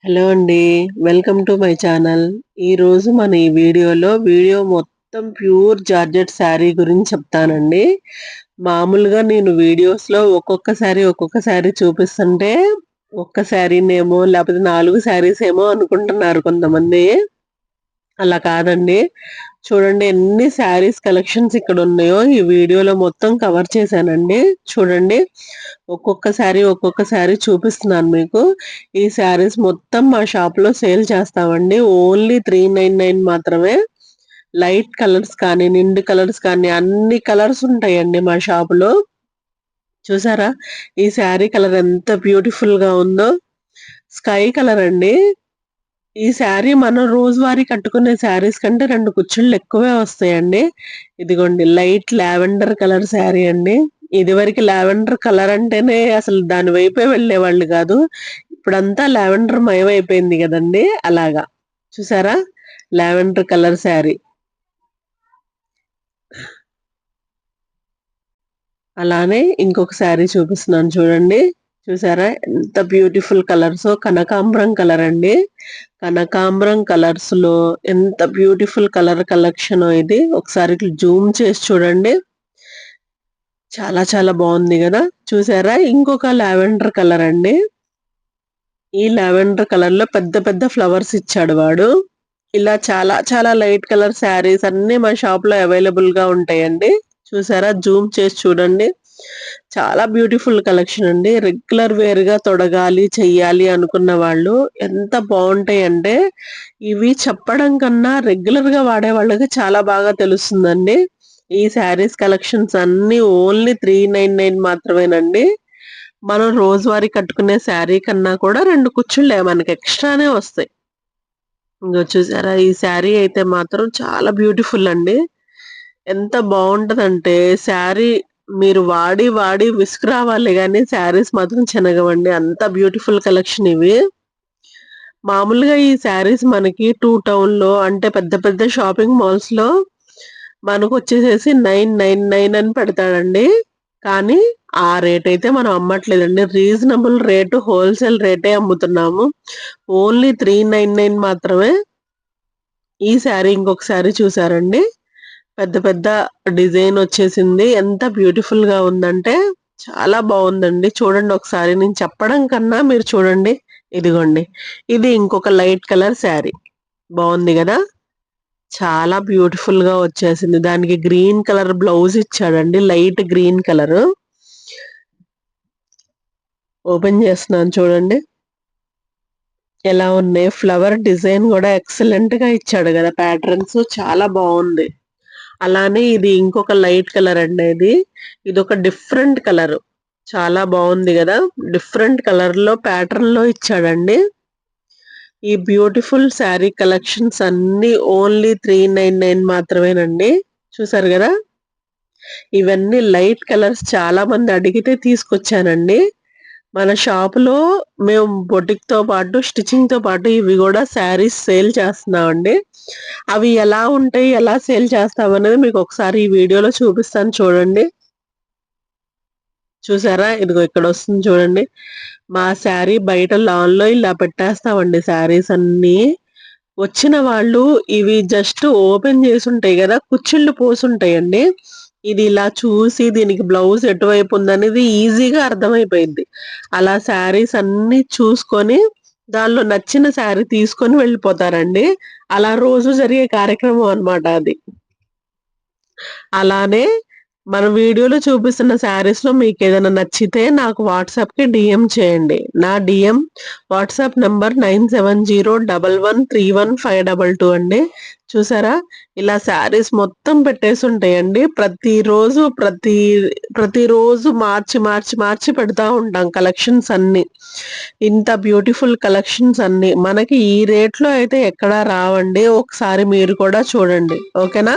Hello అండి. Welcome to my channel. ఈరోజు మన ఈ వీడియో మొత్తం ప్యూర్ జార్జెట్ శారీ గురించి చెప్తానండి. మామూలుగా నేను వీడియోస్‌లో ఒక్కొక్క శారీ చూపిస్తుంటే, ఒక్క శారీనేమో లేకపోతే 4 శారీస్ ఏమో అనుకుంటున్నారు కొంతమంది. అలా కాదండి. చూడండి ఎన్ని శారీస్ కలెక్షన్స్ ఇక్కడున్నాయో ఈ వీడియోలో మొత్తం కవర్ చేశానండి. చూడండి. ఒక్కొక్క శారీ చూపిస్తున్నాను మీకు. ఈ శారీస్ మొత్తం మా షాప్‌లో సేల్ చేస్తామండి. ఓన్లీ 399 మాత్రమే. లైట్ కలర్స్ కానీ, నిండు కలర్స్ కానీ అన్ని కలర్స్ ఉంటాయండి మా షాపులో. చూసారా? ఈ శారీ కలర్ ఎంత బ్యూటిఫుల్‌గా ఉందో. స్కై కలర్ అండి. ఈ శారీ మనం రోజువారీ కట్టుకునే శారీస్ కంటే 2 కుచ్చుళ్ళు ఎక్కువే వస్తాయండి. ఇదిగోండి లైట్ లావెండర్ కలర్ శారీ అండి. ఇదివరకు లావెండర్ కలర్ అంటేనే అసలు దాని వైపే వెళ్ళేవాళ్ళు గాదు. ఇప్పుడంతా లావెండర్ మయమైపోయింది గదండీ! అలాగా. చూసారా? Lavender colour sari. అలానే ఇంకొక శారీ చూపిస్తున్నాను చూడండి. చూసారా? ఎంత బ్యూటిఫుల్ కలర్సో కనకాంబరం కలర్ అండి. కనకాంబరం కలర్స్‌లో ఎంత బ్యూటిఫుల్ కలర్ కలెక్షనో ఇది. ఒకసారి జూమ్ చేసి చూడండి. చాలా చాలా బావుంది గదా! చూసారా? ఇంకొక లావెండర్ కలర్ అండి. ఈ లావెండర్ కలర్‌లో పెద్ద పెద్ద ఫ్లవర్స్ ఇచ్చాడు వాడు. ఇలా చాలా చాలా లైట్ కలర్ శారీస్ అన్నీ మా షాప్‌లో అవైలబుల్‌గా ఉంటాయండి. చూసారా? జూమ్ చేసి చూడండి. చాలా బ్యూటిఫుల్ కలెక్షన్ అండి. రెగ్యులర్ వేర్‌గా తొడగాలి, చెయ్యాలి అనుకున్న వాళ్ళు ఎంత బావుంటాయంటే, ఇవి చెప్పడం కన్నా రెగ్యులర్‌గా వాడే వాళ్ళకి చాలా బాగా తెలుస్తుందండి. ఈ శారీస్ కలెక్షన్స్ అన్నీ ఓన్లీ 399 మాత్రమేనండి. మనం రోజువారీ కట్టుకునే శారీ కన్నా కూడా 2 కుచ్చుళ్ళే మనకి ఎక్స్‌ట్రానే వస్తాయి. ఇంగో చూసారా? ఈ శారీ అయితే మాత్రం చాలా బ్యూటిఫుల్ అండి. ఎంత బావుంటదంటే శారీ మీరు వాడి వాడి విసుగు రావాలే గానీ శారీస్ మాత్రం చెనగవండి. అంత బ్యూటిఫుల్ కలెక్షన్ ఇవి. మామూలుగా ఈ శారీస్ మనకి టౌన్‌లో అంటే పెద్ద పెద్ద షాపింగ్ మాల్స్‌లో మనకొచ్చేసేసి 999 అని పెడతాడండి. కానీ ఆ రేట్ అయితే మనం అమ్మట్లేదండి. రీజనబుల్ రేటు హోల్‌సేల్ రేటే అమ్ముతున్నాము. ఓన్లీ 399 మాత్రమే. ఈ శారీ ఇంకొక శారీ చూసారండి? పెద్ద పెద్ద డిజైన్ వచ్చేసింది. ఎంత బ్యూటిఫుల్‌గా ఉందంటే చాలా బావుందండి. చూడండి ఒకసారి నేను చెప్పడం కన్నా మీరు చూడండి. ఇదిగోండి. ఇది ఇంకొక లైట్ కలర్ శారీ. బావుంది గదా! చాలా బ్యూటిఫుల్‌గా వచ్చేసింది. దానికి గ్రీన్ కలర్ బ్లౌజ్ ఇచ్చాడండి. Light green colour. ఓపెన్ చేస్తున్నాను చూడండి. ఎలా ఉన్నాయి. ఫ్లవర్ డిజైన్ గూడా ఎక్సలెంట్‌గా ఇచ్చాడు గదా! ప్యాటర్న్స్ చాలా బావుంది. అలానే ఇది ఇంకొక లైట్ కలర్ అండి ఇది. ఇదొక డిఫరెంట్ కలరు. చాలా బావుంది గదా! డిఫరెంట్ కలర్‌లో ప్యాటర్న్‌లో ఇచ్చాడండి. ఈ బ్యూటిఫుల్ శారీ కలెక్షన్స్ అన్నీ ఓన్లీ 399 మాత్రమేనండి. చూసారు గదా! ఇవన్నీ లైట్ కలర్స్ చాలా మంది అడిగితే తీసుకొచ్చానండి. మన షాపులో మేము బొటిక్‌తో పాటు, స్టిచింగ్‌తో పాటు ఇవి గూడా శారీస్ సేల్ చేస్తున్నామండి. అవి ఎలా ఉంటాయి, ఎలా సేల్ చేస్తామనేది మీకొకసారి ఈ వీడియోలో చూపిస్తాను చూడండి. చూసారా? ఇదిగో ఇక్కడొస్తుంది చూడండి. మా శారీ బయట లాన్‌లో ఇలా పెట్టేస్తామండి శారీస్ అన్నీ. వచ్చిన వాళ్ళు ఇవి జస్ట్ ఓపెన్ చేసుంటాయి గదా! కుచ్చిళ్ళు పోసుంటాయండి. ఇది ఇలా చూసి దీనికి బ్లౌజ్ ఎటువైపు ఉందనేది ఈజీగా అర్థమైపోయిద్ది. అలా శారీస్ అన్నీ చూసుకొని దానిలో నచ్చిన శారీ తీసుకొని వెళ్ళిపోతారండి. అలా రోజు జరిగే కార్యక్రమం అన్నమాట అది. అలానే మన వీడియోలో చూపిస్తున్న శారీస్‌లో మీకేదైనా నచ్చితే నాకు వాట్సాప్‌కి డీఎం చేయండి. నా వాట్సాప్ నంబర్ 9701131522 అండి. చూసారా? ఇలా శారీస్ మొత్తం పెట్టేసుంటాయండి. ప్రతిరోజు మార్చి పెడతా ఉంటాం కలెక్షన్స్ అన్నీ. ఇంత బ్యూటిఫుల్ కలెక్షన్స్ అన్నీ. మనకి ఈ రేట్‌లో అయితే ఎక్కడా రావండి. ఒకసారి మీరు కూడా చూడండి. ఓకేనా?